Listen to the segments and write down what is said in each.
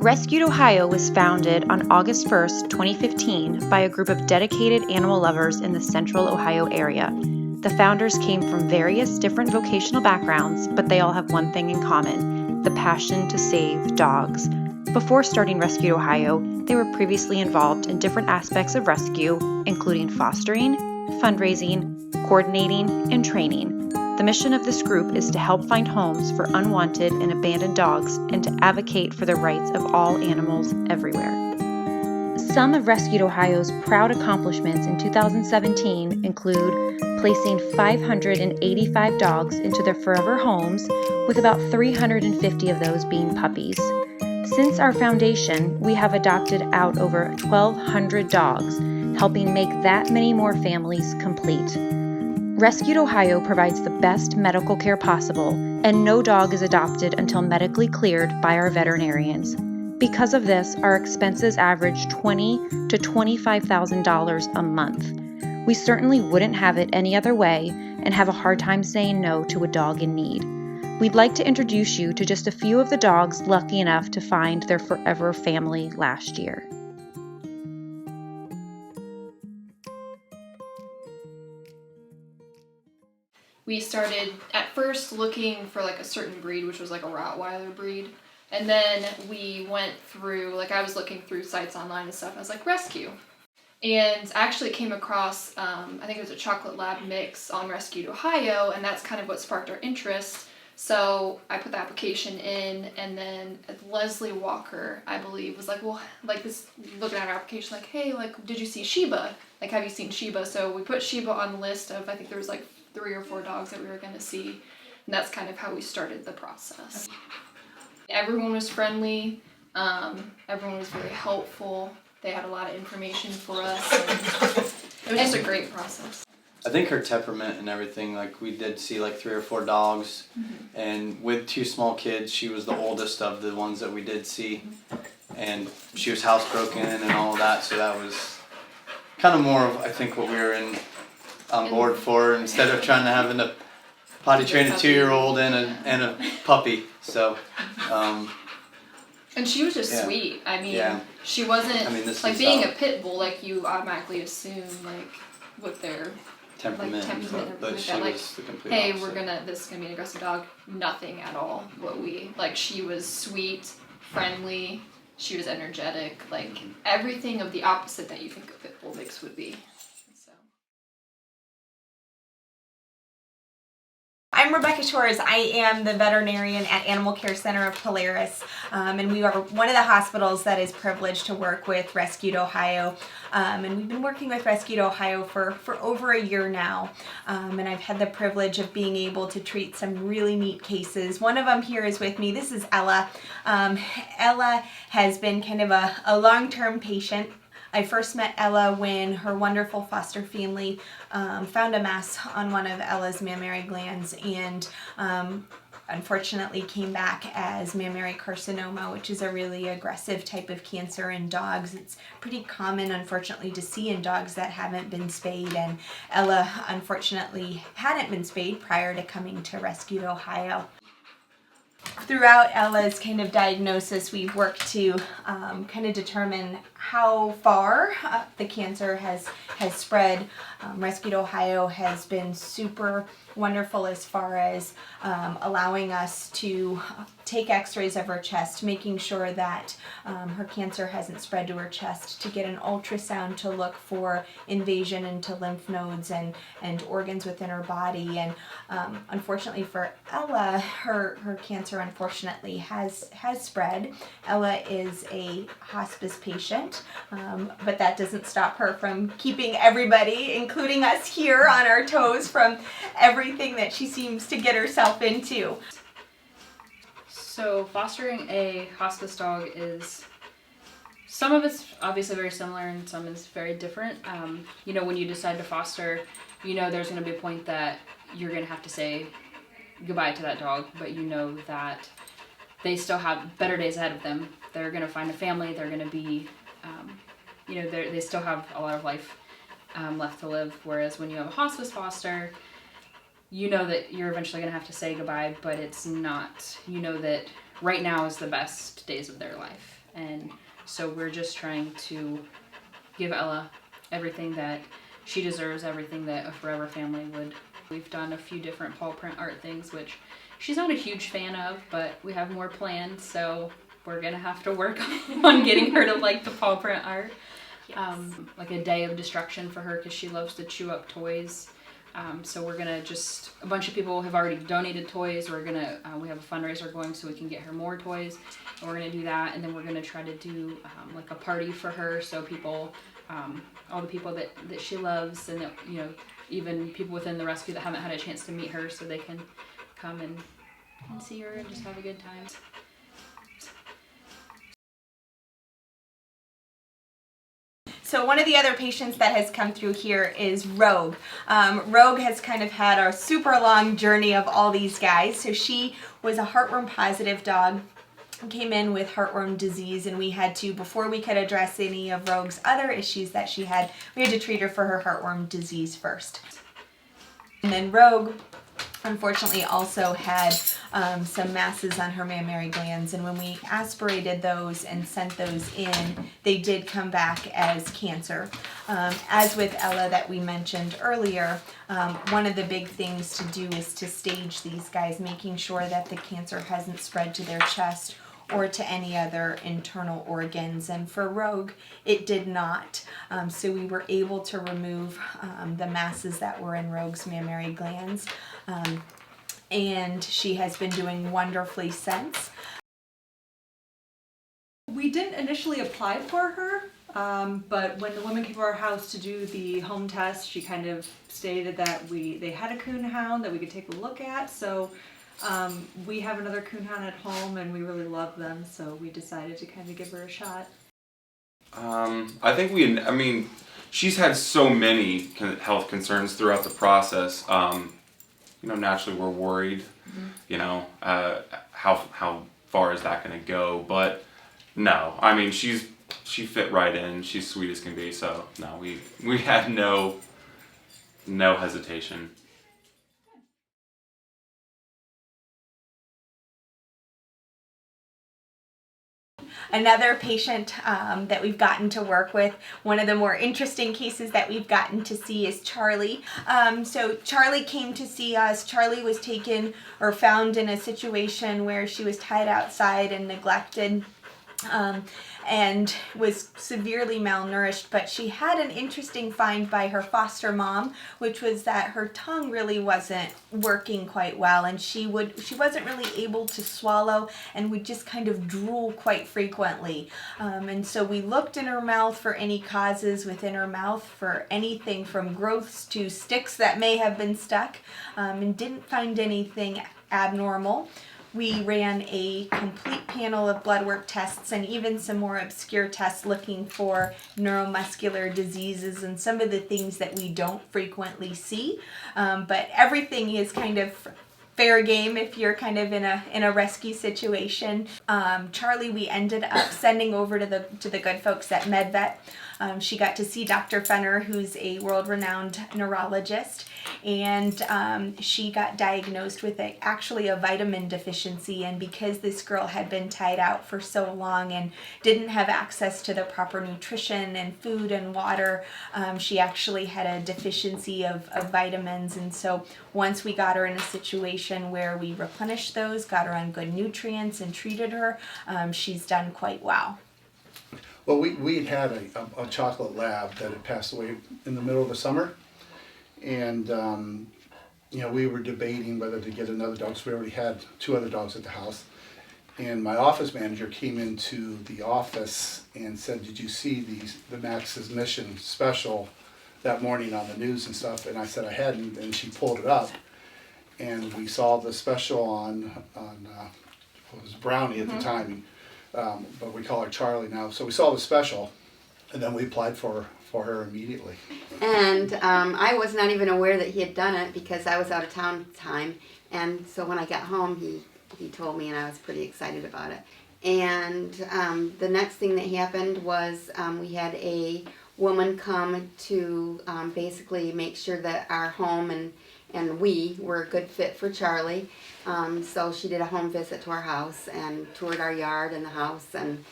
Rescued Ohio was founded on August 1st, 2015 by a group of dedicated animal lovers in the central Ohio area. The founders came from various different vocational backgrounds, but they all have one thing in common: the passion to save dogs. Before starting Rescued Ohio, they were previously involved in different aspects of rescue, including fostering, fundraising, coordinating, and training. The mission of this group is to help find homes for unwanted and abandoned dogs and to advocate for the rights of all animals everywhere. Some of Rescued Ohio's proud accomplishments in 2017 include placing 585 dogs into their forever homes, with about 350 of those being puppies. Since our foundation, we have adopted out over 1,200 dogs, helping make that many more families complete. Rescued Ohio provides the best medical care possible, and no dog is adopted until medically cleared by our veterinarians. Because of this, our expenses average $20,000 to $25,000 a month. We certainly wouldn't have it any other way and have a hard time saying no to a dog in need. We'd like to introduce you to just a few of the dogs lucky enough to find their forever family last year. We started at first looking for like a certain breed, which was like a Rottweiler breed. And then we went through, like I was looking through sites online and stuff, and I was like, rescue. And I actually came across, I think it was a Chocolate Lab mix on Rescued Ohio, and that's kind of what sparked our interest. So I put the application in, and then Leslie Walker, I believe, was like, well, like this, looking at our application, like, hey, like, did you see Sheba? Like, have you seen Sheba? So we put Sheba on the list of, I think there was like 3 or 4 dogs that we were going to see, and that's kind of how we started the process. Everyone was friendly, everyone was very helpful, they had a lot of information for us, and it was just a great process. I think her temperament and everything, like we did see like 3 or 4 dogs, and with 2 small kids, she was the oldest of the ones that we did see, and she was housebroken and all of that, so that was kind of more of, I think, what we were on board for, instead of trying to have a potty train a 2-year-old and a puppy. So and she was just sweet. I mean, she wasn't like being a pit bull, like you automatically assume like with their temperament, but she was the complete hey, opposite. this is gonna be an aggressive dog. Nothing at all. She was sweet, friendly, she was energetic, like everything of the opposite that you think a pit bull mix would be. I'm Rebecca Shores. I am the veterinarian at Animal Care Center of Polaris, and we are one of the hospitals that is privileged to work with Rescued Ohio. And we've been working with Rescued Ohio for over a year now, and I've had the privilege of being able to treat some really neat cases. One of them here is with me. This is Ella. Ella has been kind of a long-term patient. I first met Ella when her wonderful foster family found a mass on one of Ella's mammary glands, and unfortunately came back as mammary carcinoma, which is a really aggressive type of cancer in dogs. It's pretty common, unfortunately, to see in dogs that haven't been spayed, and Ella unfortunately hadn't been spayed prior to coming to Rescued Ohio. Throughout Ella's kind of diagnosis, we've worked to kind of determine how far the cancer has spread. Rescued Ohio has been super wonderful as far as allowing us to take x-rays of her chest, making sure that her cancer hasn't spread to her chest, to get an ultrasound to look for invasion into lymph nodes and organs within her body. And unfortunately for Ella, her cancer unfortunately has spread. Ella is a hospice patient, but that doesn't stop her from keeping everybody, including us here, on our toes from everything that she seems to get herself into. So fostering a hospice dog is, some of it's obviously very similar and some is very different. When you decide to foster, there's going to be a point that you're going to have to say goodbye to that dog, but that they still have better days ahead of them. They're going to find a family, they're going to be, they still have a lot of life left to live, whereas when you have a hospice foster, you know that you're eventually going to have to say goodbye, but it's not, that right now is the best days of their life. and so we're just trying to give Ella everything that she deserves, everything that a forever family would. We've done a few different paw print art things, which she's not a huge fan of, but we have more planned, so we're gonna have to work on getting her to like the paw print art. Yes. Like a day of destruction for her because she loves to chew up toys. So we're gonna a bunch of people have already donated toys. We're gonna, we have a fundraiser going so we can get her more toys. And we're gonna do that, and then we're gonna try to do like a party for her, so people, all the people that she loves, and that, you know, even people within the rescue that haven't had a chance to meet her, so they can come and see her and just have a good time. So one of the other patients that has come through here is Rogue. Rogue has kind of had a super long journey of all these guys. So she was a heartworm positive dog, came in with heartworm disease, and we had to, before we could address any of Rogue's other issues that she had, we had to treat her for her heartworm disease first. And then Rogue unfortunately also had some masses on her mammary glands, and when we aspirated those and sent those in, they did come back as cancer. As with Ella that we mentioned earlier, one of the big things to do is to stage these guys, making sure that the cancer hasn't spread to their chest or to any other internal organs, and for Rogue it did not. So we were able to remove the masses that were in Rogue's mammary glands, and she has been doing wonderfully since. We didn't initially apply for her, but when the woman came to our house to do the home test, she kind of stated that they had a coon hound that we could take a look at. So we have another coon hound at home, and we really love them, so we decided to kind of give her a shot. I think she's had so many health concerns throughout the process. Naturally we're worried, how far is that going to go? But no, she fit right in. She's sweet as can be. So no, we had no hesitation. Another patient that we've gotten to work with, one of the more interesting cases that we've gotten to see is Charlie. So Charlie came to see us. Charlie was taken or found in a situation where she was tied outside and neglected. And was severely malnourished, but she had an interesting find by her foster mom, which was that her tongue really wasn't working quite well, and she wasn't really able to swallow and would just kind of drool quite frequently. And so we looked in her mouth for any causes within her mouth, for anything from growths to sticks that may have been stuck, and didn't find anything abnormal. We ran a complete panel of blood work tests and even some more obscure tests looking for neuromuscular diseases and some of the things that we don't frequently see. But everything is kind of fair game if you're kind of in a rescue situation. Charlie, we ended up sending over to the good folks at MedVet. She got to see Dr. Fenner, who's a world-renowned neurologist, and she got diagnosed with actually a vitamin deficiency. And because this girl had been tied out for so long and didn't have access to the proper nutrition and food and water, she actually had a deficiency of vitamins. And so once we got her in a situation where we replenished those, got her on good nutrients and treated her, she's done quite well. Well, we had a chocolate lab that had passed away in the middle of the summer, and we were debating whether to get another dog, so we already had 2 other dogs at the house. And my office manager came into the office and said, "Did you see the Max's Mission special that morning on the news and stuff?" And I said I hadn't, and she pulled it up, and we saw the special on it was Brownie at the time. But we call her Charlie now. So we saw the special, and then we applied for her immediately. And I was not even aware that he had done it because I was out of town at the time. And so when I got home, he told me, and I was pretty excited about it. And the next thing that happened was we had a woman come to basically make sure that our home and we were a good fit for Charlie. So she did a home visit to our house and toured our yard and the house, and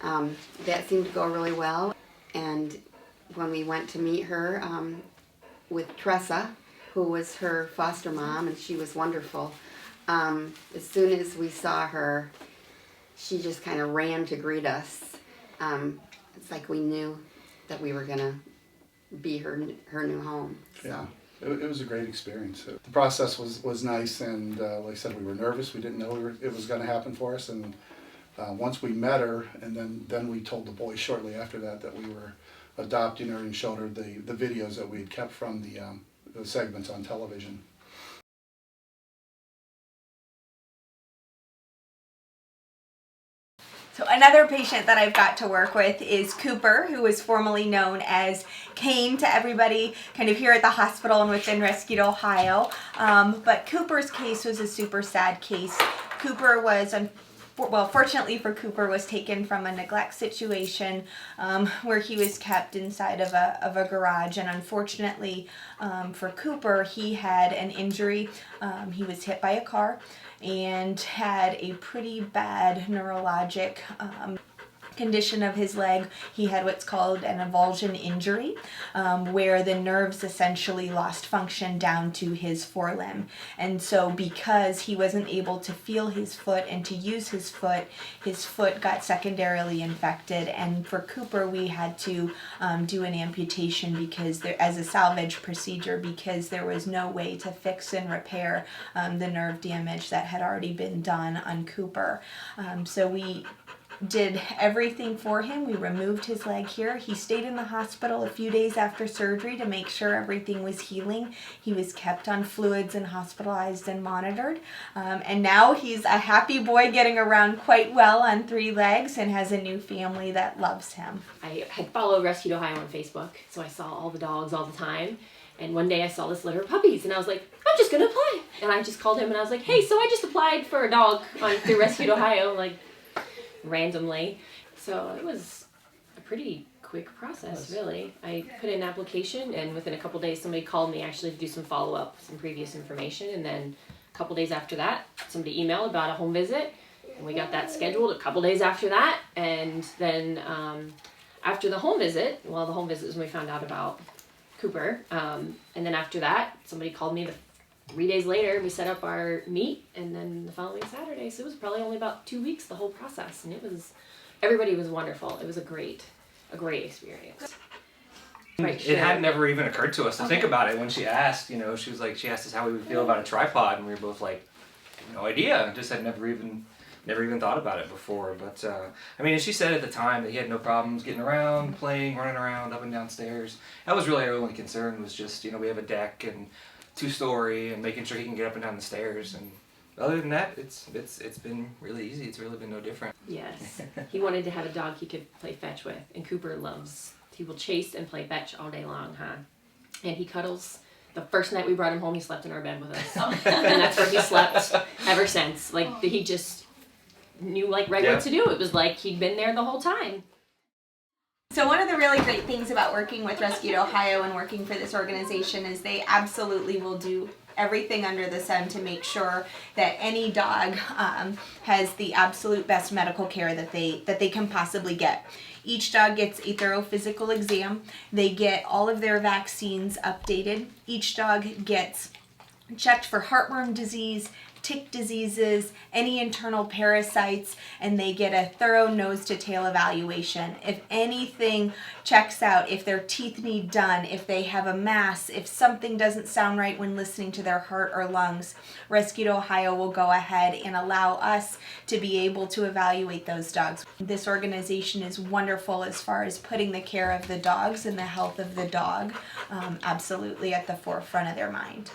That seemed to go really well. And when we went to meet her with Tressa, who was her foster mom, and she was wonderful, as soon as we saw her, she just kind of ran to greet us. It's like we knew that we were going to be her new home. So. Yeah, it was a great experience. The process was nice, and like I said, we were nervous. We didn't know it was going to happen for us, and once we met her, and then we told the boys shortly after that we were adopting her, and showed her the videos that we had kept from the segments on television. So another patient that I've got to work with is Cooper, who was formerly known as Kane to everybody kind of here at the hospital and within Rescued Ohio. But Cooper's case was a super sad case. Cooper was, fortunately for Cooper, was taken from a neglect situation where he was kept inside of a garage, and unfortunately for Cooper, he had an injury. He was hit by a car and had a pretty bad neurologic condition of his leg. He had what's called an avulsion injury, where the nerves essentially lost function down to his forelimb. And so because he wasn't able to feel his foot and to use his foot got secondarily infected. And for Cooper, we had to do an amputation because as a salvage procedure, because there was no way to fix and repair the nerve damage that had already been done on Cooper. So we did everything for him. We removed his leg here. He stayed in the hospital a few days after surgery to make sure everything was healing. He was kept on fluids and hospitalized and monitored. And now he's a happy boy getting around quite well on 3 legs and has a new family that loves him. I had followed Rescued Ohio on Facebook, so I saw all the dogs all the time. And one day I saw this litter of puppies, and I was like, I'm just going to apply. And I just called him, and I was like, hey, so I just applied for a dog through Rescued Ohio, randomly. So it was a pretty quick process, really. I put in an application, and within a couple days somebody called me actually to do some follow-up, some previous information, and then a couple days after that somebody emailed about a home visit, and we got that scheduled a couple days after that. And then after the home visit, the home visit was when we found out about Cooper, and then after that somebody called me 3 days later. We set up our meet, and then the following Saturday, so it was probably only about 2 weeks, the whole process, and everybody was wonderful. It was a great experience. Right, it had never even occurred to us to think about it when she asked. She was like, she asked us how we would feel about a tripod, and we were both like, no idea. Just had never even thought about it before. But as she said at the time that he had no problems getting around, playing, running around up and down stairs. That was really our only concern. Was just we have a deck and 2-story, and making sure he can get up and down the stairs. And other than that, it's been really easy. It's really been no different. Yes, he wanted to have a dog he could play fetch with, and Cooper he will chase and play fetch all day long, and he cuddles. The first night we brought him home, he slept in our bed with us, and that's where he slept ever since. He just knew what to do. It was like he'd been there the whole time. So one of the really great things about working with Rescued Ohio and working for this organization is they absolutely will do everything under the sun to make sure that any dog has the absolute best medical care that they can possibly get. Each dog gets a thorough physical exam. They get all of their vaccines updated. Each dog gets checked for heartworm disease, tick diseases, any internal parasites, and they get a thorough nose-to-tail evaluation. If anything checks out, if their teeth need done, if they have a mass, if something doesn't sound right when listening to their heart or lungs, Rescued Ohio will go ahead and allow us to be able to evaluate those dogs. This organization is wonderful as far as putting the care of the dogs and the health of the dog absolutely at the forefront of their mind.